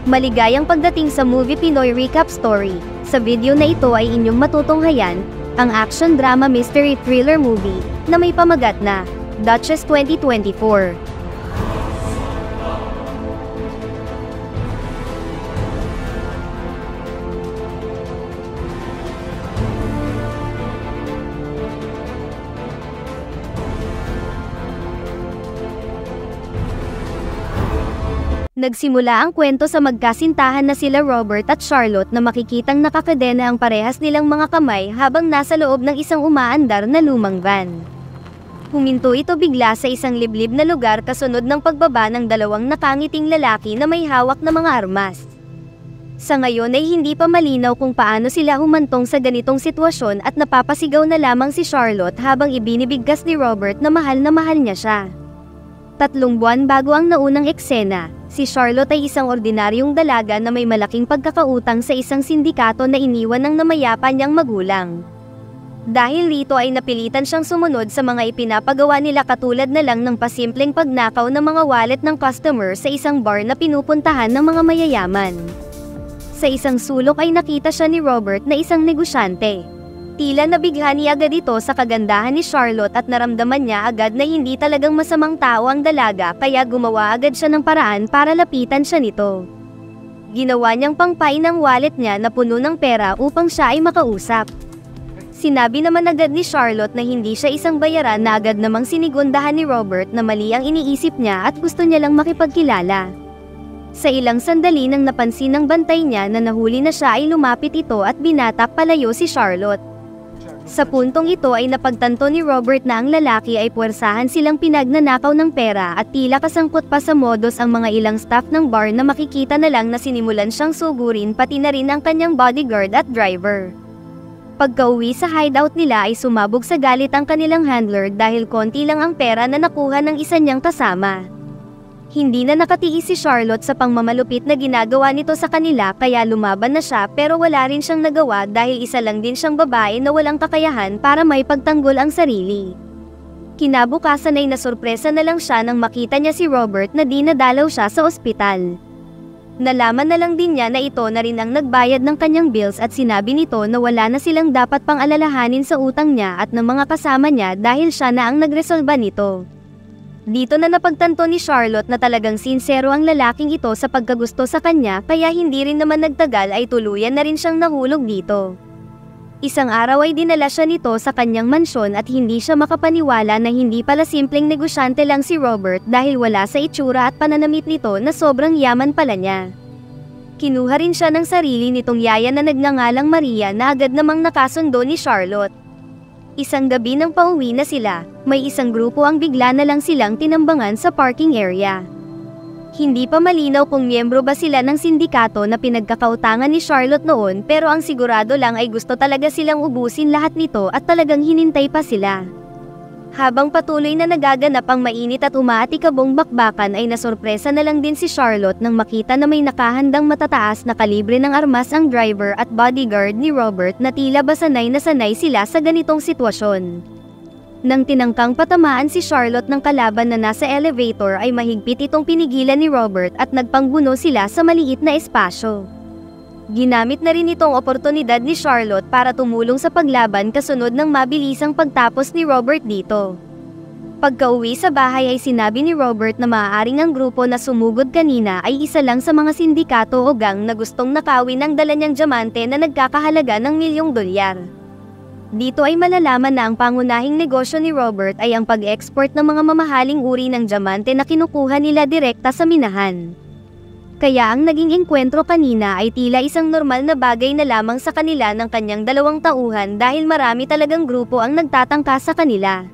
Maligayang pagdating sa Movie Pinoy Recap Story. Sa video na ito ay inyong matutunghayan, ang action drama mystery thriller movie, na may pamagat na, Duchess 2024. Nagsimula ang kwento sa magkasintahan na sila Robert at Charlotte na makikitang nakakadena ang parehas nilang mga kamay habang nasa loob ng isang umaandar na lumang van. Huminto ito bigla sa isang liblib na lugar kasunod ng pagbaba ng dalawang nakangiting lalaki na may hawak na mga armas. Sa ngayon ay hindi pa malinaw kung paano sila humantong sa ganitong sitwasyon at napapasigaw na lamang si Charlotte habang ibinibigkas ni Robert na mahal niya siya. 3 buwan bago ang naunang eksena, si Charlotte ay isang ordinaryong dalaga na may malaking pagkakautang sa isang sindikato na iniwan ng namayapa niyang magulang. Dahil rito ay napilitan siyang sumunod sa mga ipinapagawa nila katulad na lang ng pasimpleng pagnakaw ng mga wallet ng customer sa isang bar na pinupuntahan ng mga mayayaman. Sa isang sulok ay nakita siya ni Robert na isang negosyante. Tila nabigla niya agad ito sa kagandahan ni Charlotte at naramdaman niya agad na hindi talagang masamang tao ang dalaga kaya gumawa agad siya ng paraan para lapitan siya nito. Ginawa niyang pangpain ang wallet niya na puno ng pera upang siya ay makausap. Sinabi naman agad ni Charlotte na hindi siya isang bayaran na agad namang sinigundahan ni Robert na mali ang iniisip niya at gusto niya lang makipagkilala. Sa ilang sandali nang napansin ng bantay niya na nahuli na siya ay lumapit ito at binatak palayo si Charlotte. Sa puntong ito ay napagtanto ni Robert na ang lalaki ay puwersahan silang pinagnanakaw ng pera at tila kasangkot pa sa modus ang mga ilang staff ng bar na makikita na lang na sinimulan siyang sugurin pati na rin ang kanyang bodyguard at driver. Pagka-uwi sa hideout nila ay sumabog sa galit ang kanilang handler dahil konti lang ang pera na nakuha ng isa niyang kasama. Hindi na nakatiis si Charlotte sa pangmamalupit na ginagawa nito sa kanila kaya lumaban na siya pero wala rin siyang nagawa dahil isa lang din siyang babae na walang kakayahan para may pagtanggol ang sarili. Kinabukasan ay nasurpresa na lang siya nang makita niya si Robert na dinadalaw siya sa ospital. Nalaman na lang din niya na ito na rin ang nagbayad ng kanyang bills at sinabi nito na wala na silang dapat pang alalahanin sa utang niya at ng mga kasama niya dahil siya na ang nagresolba nito. Dito na napagtanto ni Charlotte na talagang sinsero ang lalaking ito sa pagkagusto sa kanya kaya hindi rin naman nagtagal ay tuluyan na rin siyang nahulog dito. Isang araw ay dinala siya nito sa kanyang mansyon at hindi siya makapaniwala na hindi pala simpleng negosyante lang si Robert dahil wala sa itsura at pananamit nito na sobrang yaman pala niya. Kinuha rin siya ng sarili nitong yaya na nagngangalang Maria na agad namang nakasundo ni Charlotte. Isang gabi nang pauwi na sila, may isang grupo ang bigla na lang silang tinambangan sa parking area. Hindi pa malinaw kung miyembro ba sila ng sindikato na pinagkakautangan ni Charlotte noon pero ang sigurado lang ay gusto talaga silang ubusin lahat nito at talagang hinintay pa sila. Habang patuloy na nagaganap ang mainit at umaatikabong bakbakan ay nasorpresa na lang din si Charlotte nang makita na may nakahandang matataas na kalibre ng armas ang driver at bodyguard ni Robert na tila ba sanay na sanay sila sa ganitong sitwasyon. Nang tinangkang patamaan si Charlotte ng kalaban na nasa elevator ay mahigpit itong pinigilan ni Robert at nagpangbuno sila sa maliit na espasyo. Ginamit na rin itong oportunidad ni Charlotte para tumulong sa paglaban kasunod ng mabilisang pagtapos ni Robert dito. Pagka-uwi sa bahay ay sinabi ni Robert na maaaring ang grupo na sumugod kanina ay isa lang sa mga sindikato o gang na gustong nakawin ang dala niyang diamante na nagkakahalaga ng $1,000,000. Dito ay malalaman na ang pangunahing negosyo ni Robert ay ang pag-export ng mga mamahaling uri ng diamante na kinukuha nila direkta sa minahan. Kaya ang naging engkwentro kanina ay tila isang normal na bagay na lamang sa kanila ng kanyang 2 tauhan dahil marami talagang grupo ang nagtatangka sa kanila.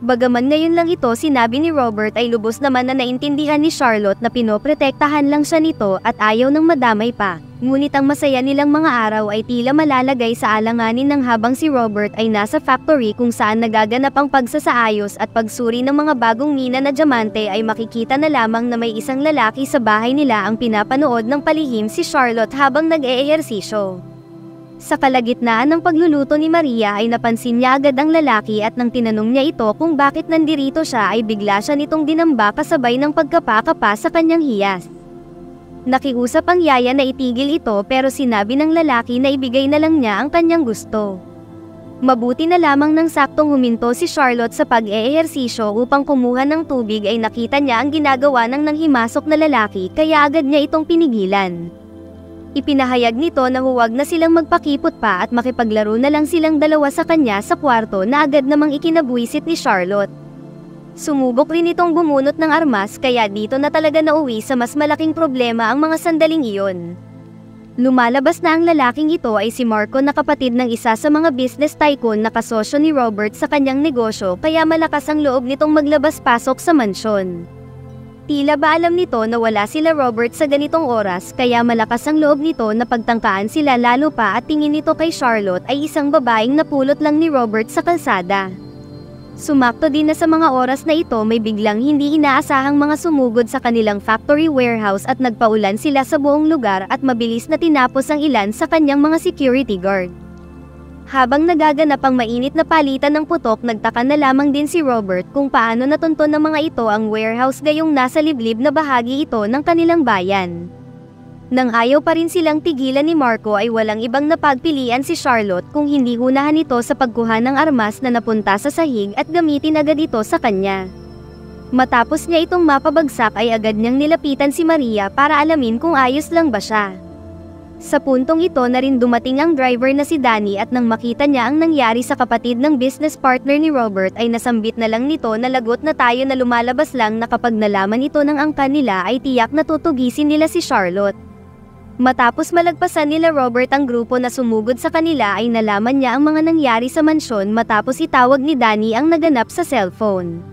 Bagaman ngayon lang ito sinabi ni Robert ay lubos naman na naintindihan ni Charlotte na pinoprotektahan lang siya nito at ayaw nang madamay pa. Ngunit ang masaya nilang mga araw ay tila malalagay sa alanganin ng habang si Robert ay nasa factory kung saan nagaganap ang pagsasaayos at pagsuri ng mga bagong mina na diamante ay makikita na lamang na may isang lalaki sa bahay nila ang pinapanood ng palihim si Charlotte habang nag-eehersisyo. Sa kalagitnaan ng pagluluto ni Maria ay napansin niya agad ang lalaki at nang tinanong niya ito kung bakit nandirito siya ay bigla siya nitong dinamba kasabay ng pagkapakapa sa kanyang hiyas. Nakiusap ang yaya na itigil ito pero sinabi ng lalaki na ibigay na lang niya ang kanyang gusto. Mabuti na lamang nang saktong huminto si Charlotte sa pag-eehersisyo upang kumuha ng tubig ay nakita niya ang ginagawa ng nanghimasok na lalaki kaya agad niya itong pinigilan. Ipinahayag nito na huwag na silang magpakipot pa at makipaglaro na lang silang dalawa sa kanya sa kwarto na agad namang ikinabuisit ni Charlotte. Sumubok rin itong bumunot ng armas kaya dito na talaga nauwi sa mas malaking problema ang mga sandaling iyon. Lumalabas na ang lalaking ito ay si Marco na kapatid ng isa sa mga business tycoon na kasosyo ni Robert sa kanyang negosyo kaya malakas ang loob nitong maglabas-pasok sa mansyon. Tila ba alam nito na wala sila Robert sa ganitong oras kaya malakas ang loob nito na pagtangkaan sila lalo pa at tingin nito kay Charlotte ay isang babaeng napulot lang ni Robert sa kalsada. Sumakto din na sa mga oras na ito may biglang hindi inaasahang mga sumugod sa kanilang factory warehouse at nagpaulan sila sa buong lugar at mabilis na tinapos ang ilan sa kanyang mga security guard. Habang nagaganap ang mainit na palitan ng putok nagtaka na lamang din si Robert kung paano natunton ng mga ito ang warehouse gayong nasa liblib na bahagi ito ng kanilang bayan. Nang ayaw pa rin silang tigilan ni Marco ay walang ibang napagpilian si Charlotte kung hindi hunahan ito sa pagkuha ng armas na napunta sa sahig at gamitin agad ito sa kanya. Matapos niya itong mapabagsak ay agad niyang nilapitan si Maria para alamin kung ayos lang ba siya. Sa puntong ito na rin dumating ang driver na si Danny at nang makita niya ang nangyari sa kapatid ng business partner ni Robert ay nasambit na lang nito na lagot na tayo na lumalabas lang na kapag nalaman ito ng angkan nila ay tiyak na tutugisin nila si Charlotte. Matapos malagpasan nila Robert ang grupo na sumugod sa kanila ay nalaman niya ang mga nangyari sa mansyon matapos itawag ni Danny ang naganap sa cellphone.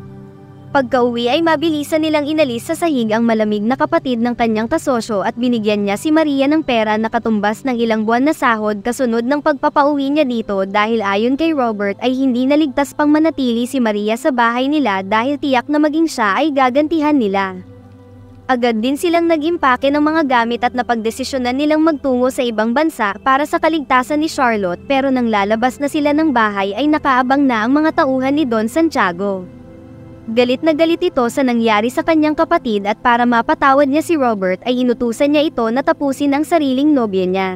Pagka-uwi ay mabilisan nilang inalis sa sahig ang malamig na kapatid ng kanyang kasosyo at binigyan niya si Maria ng pera na katumbas ng ilang buwan na sahod kasunod ng pagpapauwi niya dito dahil ayon kay Robert ay hindi naligtas pang manatili si Maria sa bahay nila dahil tiyak na maging siya ay gagantihan nila. Agad din silang nag-impake ng mga gamit at napagdesisyonan nilang magtungo sa ibang bansa para sa kaligtasan ni Charlotte pero nang lalabas na sila ng bahay ay nakaabang na ang mga tauhan ni Don Santiago. Galit na galit ito sa nangyari sa kanyang kapatid at para mapatawad niya si Robert ay inutusan niya ito na tapusin ang sariling nobya niya.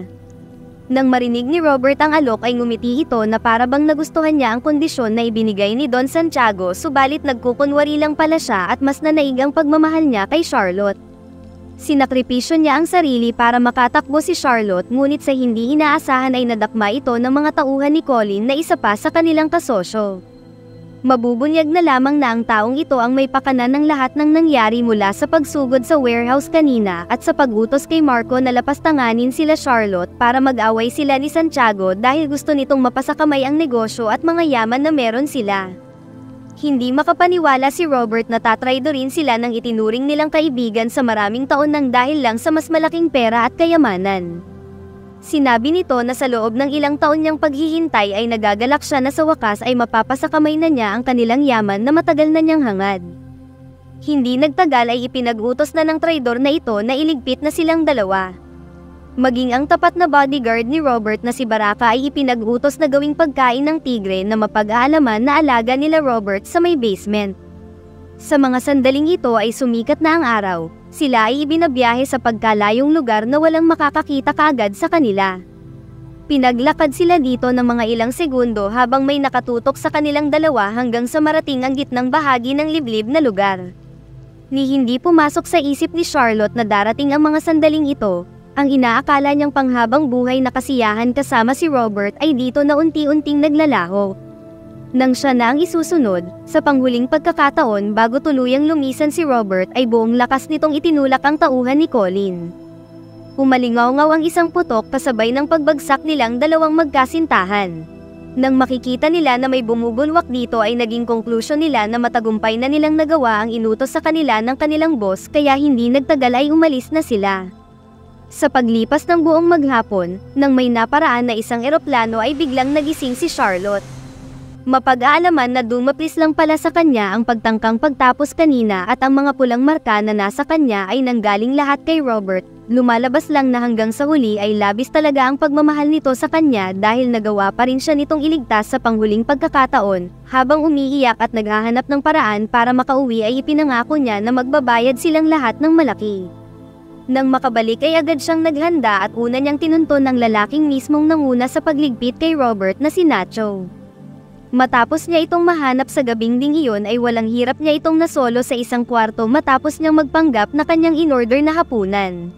Nang marinig ni Robert ang alok ay ngumiti ito na para bang nagustuhan niya ang kondisyon na ibinigay ni Don Santiago subalit nagkukunwari lang pala siya at mas nanaig ang pagmamahal niya kay Charlotte. Sinakripisyo niya ang sarili para makatakbo si Charlotte ngunit sa hindi inaasahan ay nadakma ito ng mga tauhan ni Colin na isa pa sa kanilang kasosyo. Mabubunyag na lamang na ang taong ito ang may pakanan ng lahat ng nangyari mula sa pagsugod sa warehouse kanina at sa pag-utos kay Marco na lapastanganin sila Charlotte para mag-away sila ni Santiago dahil gusto nitong mapasakamay ang negosyo at mga yaman na meron sila. Hindi makapaniwala si Robert na tatraidorin sila ng itinuring nilang kaibigan sa maraming taon nang dahil lang sa mas malaking pera at kayamanan. Sinabi nito na sa loob ng ilang taon niyang paghihintay ay nagagalak siya na sa wakas ay mapapasakamay na niya ang kanilang yaman na matagal na niyang hangad. Hindi nagtagal ay ipinag-utos na ng traidor na ito na iligpit na silang dalawa. Maging ang tapat na bodyguard ni Robert na si Baraka ay ipinag-utos na gawing pagkain ng tigre na mapag-aalaman na alaga nila Robert sa may basement. Sa mga sandaling ito ay sumikat na ang araw. Sila ay ibinabiyahe sa pagkalayong lugar na walang makakakita kaagad sa kanila. Pinaglakad sila dito ng mga ilang segundo habang may nakatutok sa kanilang dalawa hanggang sa marating ang gitnang bahagi ng liblib na lugar. Ni hindi pumasok sa isip ni Charlotte na darating ang mga sandaling ito. Ang inaakala niyang panghabang buhay na kasiyahan kasama si Robert ay dito na unti-unting naglalaho. Nang siya na ang isusunod, sa panghuling pagkakataon bago tuluyang lumisan si Robert ay buong lakas nitong itinulak ang tauhan ni Colin. Umalingaw-ngaw ang isang putok kasabay ng pagbagsak nilang dalawang magkasintahan. Nang makikita nila na may bumubulwak dito ay naging konklusyon nila na matagumpay na nilang nagawa ang inutos sa kanila ng kanilang boss kaya hindi nagtagal ay umalis na sila. Sa paglipas ng buong maghapon, nang may naparaan na isang eroplano ay biglang nagising si Charlotte. Mapag-aalaman na dumaplis lang pala sa kanya ang pagtangkang pagtapos kanina at ang mga pulang marka na nasa kanya ay nanggaling lahat kay Robert. Lumalabas lang na hanggang sa huli ay labis talaga ang pagmamahal nito sa kanya dahil nagawa pa rin siya nitong iligtas sa panghuling pagkakataon. Habang umiiyak at naghahanap ng paraan para makauwi ay ipinangako niya na magbabayad silang lahat ng malaki. Nang makabalik ay agad siyang naghanda at una niyang tinunton ng lalaking mismong nanguna sa pagligpit kay Robert na si Nacho. Matapos niya itong mahanap sa gabing ding iyon ay walang hirap niya itong nasolo sa isang kwarto matapos niyang magpanggap na kanyang in-order na hapunan.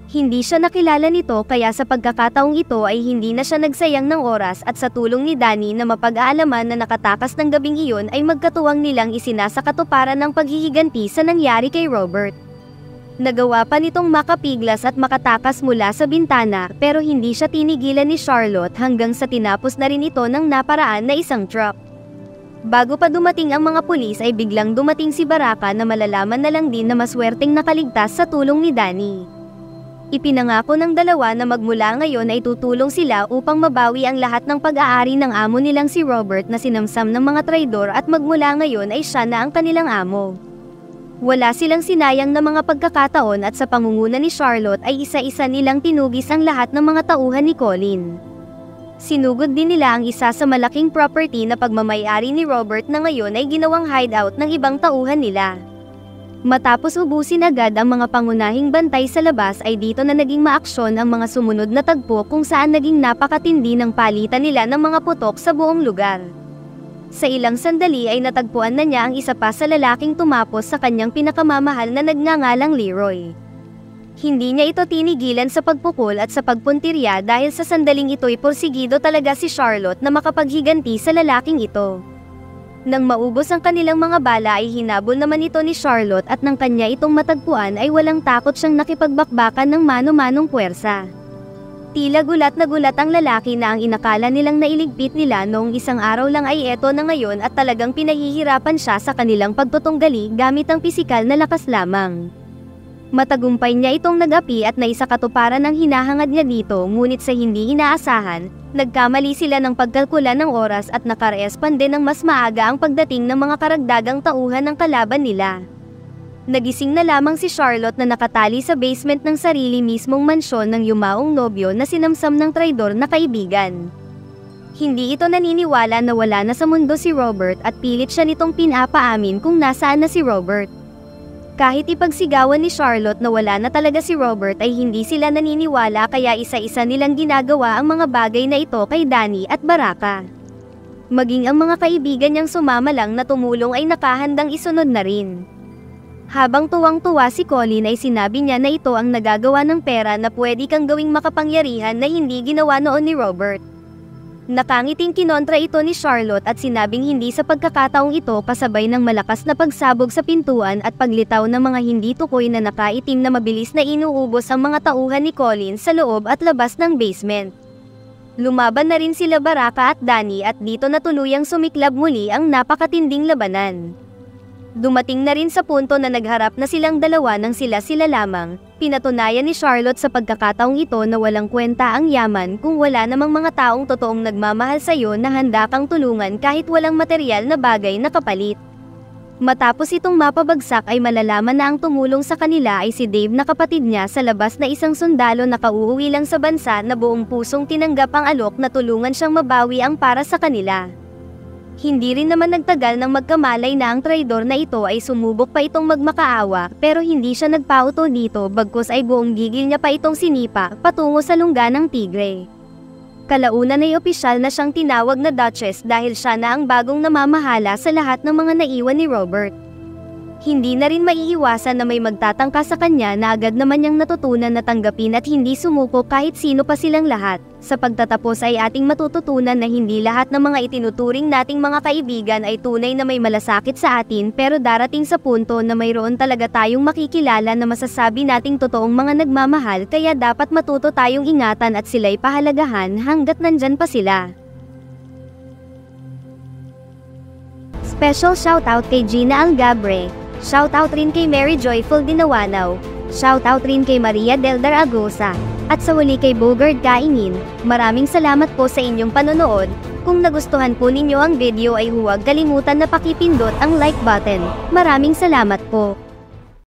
Hindi siya nakilala nito kaya sa pagkakataong ito ay hindi na siya nagsayang ng oras at sa tulong ni Danny na mapag-aalaman na nakatakas ng gabing iyon ay magkatuwang nilang isinasakatuparan ng paghihiganti sa nangyari kay Robert. Nagawa pa nitong makapiglas at makatakas mula sa bintana pero hindi siya tinigilan ni Charlotte hanggang sa tinapos na rin ito ng naparaan na isang truck. Bago pa dumating ang mga pulis ay biglang dumating si Baraka na malalaman na lang din na maswerteng nakaligtas sa tulong ni Danny. Ipinangako ng dalawa na magmula ngayon ay tutulong sila upang mabawi ang lahat ng pag-aari ng amo nilang si Robert na sinamsam ng mga traidor at magmula ngayon ay siya na ang kanilang amo. Wala silang sinayang na mga pagkakataon at sa pangunguna ni Charlotte ay isa-isa nilang tinugis ang lahat ng mga tauhan ni Colin. Sinugod din nila ang isa sa malaking property na pagmamayari ni Robert na ngayon ay ginawang hideout ng ibang tauhan nila. Matapos ubusin agad ang mga pangunahing bantay sa labas ay dito na naging maaksyon ang mga sumunod na tagpo kung saan naging napakatindi ng palitan nila ng mga putok sa buong lugar. Sa ilang sandali ay natagpuan na niya ang isa pa sa lalaking tumapos sa kanyang pinakamamahal na nagngangalang Leroy. Hindi niya ito tinigilan sa pagpukol at sa pagpuntirya dahil sa sandaling ito'y porsigido talaga si Charlotte na makapaghiganti sa lalaking ito. Nang maubos ang kanilang mga bala ay hinabol naman ito ni Charlotte at nang kanya itong matagpuan ay walang takot siyang nakipagbakbakan ng mano-manong puwersa. Tila gulat na gulat ang lalaki na ang inakala nilang nailigpit nila noong isang araw lang ay eto na ngayon at talagang pinahihirapan siya sa kanilang pagtutunggali gamit ang pisikal na lakas lamang. Matagumpay niya itong nag-api at naisakatuparan ang hinahangad niya dito ngunit sa hindi inaasahan, nagkamali sila ng pagkalkula ng oras at nakaresponde ng mas maaga ang pagdating ng mga karagdagang tauhan ng kalaban nila. Nagising na lamang si Charlotte na nakatali sa basement ng sarili mismong mansyon ng yumaong nobyo na sinamsam ng traidor na kaibigan. Hindi ito naniniwala na wala na sa mundo si Robert at pilit siya nitong pinapaamin kung nasaan na si Robert. Kahit ipagsigawan ni Charlotte na wala na talaga si Robert ay hindi sila naniniwala kaya isa-isa nilang ginagawa ang mga bagay na ito kay Danny at Baraka. Maging ang mga kaibigan niyang sumama lang na tumulong ay nakahandang isunod na rin. Habang tuwang-tuwa si Colin ay sinabi niya na ito ang nagagawa ng pera na pwede kang gawing makapangyarihan na hindi ginawa noon ni Robert. Nakangiting kinontra ito ni Charlotte at sinabing hindi sa pagkakataong ito kasabay ng malakas na pagsabog sa pintuan at paglitaw ng mga hindi tukoy na nakaitim na mabilis na inuubos ang mga tauhan ni Colin sa loob at labas ng basement. Lumaban na rin sila Baraka at Danny at dito na tuluyang sumiklab muli ang napakatinding labanan. Dumating na rin sa punto na nagharap na silang dalawa ng sila-sila lamang. Pinatunayan ni Charlotte sa pagkakataong ito na walang kwenta ang yaman kung wala namang mga taong totoong nagmamahal sa'yo na handa kang tulungan kahit walang material na bagay na kapalit. Matapos itong mapabagsak ay malalaman na ang tumulong sa kanila ay si Dave na kapatid niya sa labas na isang sundalo na kauuwi lang sa bansa na buong pusong tinanggap ang alok na tulungan siyang mabawi ang para sa kanila. Hindi rin naman nagtagal nang magkamalay na ang traidor na ito ay sumubok pa itong magmakaawa pero hindi siya nagpauto dito bagkus ay buong gigil niya pa itong sinipa patungo sa lungga ng tigre. Kalaunan ay opisyal na siyang tinawag na Duchess dahil siya na ang bagong namamahala sa lahat ng mga naiwan ni Robert. Hindi na rin maiiwasan na may magtatangka sa kanya na agad naman niyang natutunan na tanggapin at hindi sumuko kahit sino pa silang lahat. Sa pagtatapos ay ating matututunan na hindi lahat ng mga itinuturing nating mga kaibigan ay tunay na may malasakit sa atin pero darating sa punto na mayroon talaga tayong makikilala na masasabi nating totoong mga nagmamahal kaya dapat matuto tayong ingatan at sila'y pahalagahan hanggat nandyan pa sila. Special shoutout kay Gina Algabre. Shoutout rin kay Mary Joyful Dinawanaw. Shoutout rin kay Maria Del Daragosa. At sa huli kay Bogard Kainin. Maraming salamat po sa inyong panonood. Kung nagustuhan po ninyo ang video ay huwag kalimutan na pakipindot ang like button. Maraming salamat po.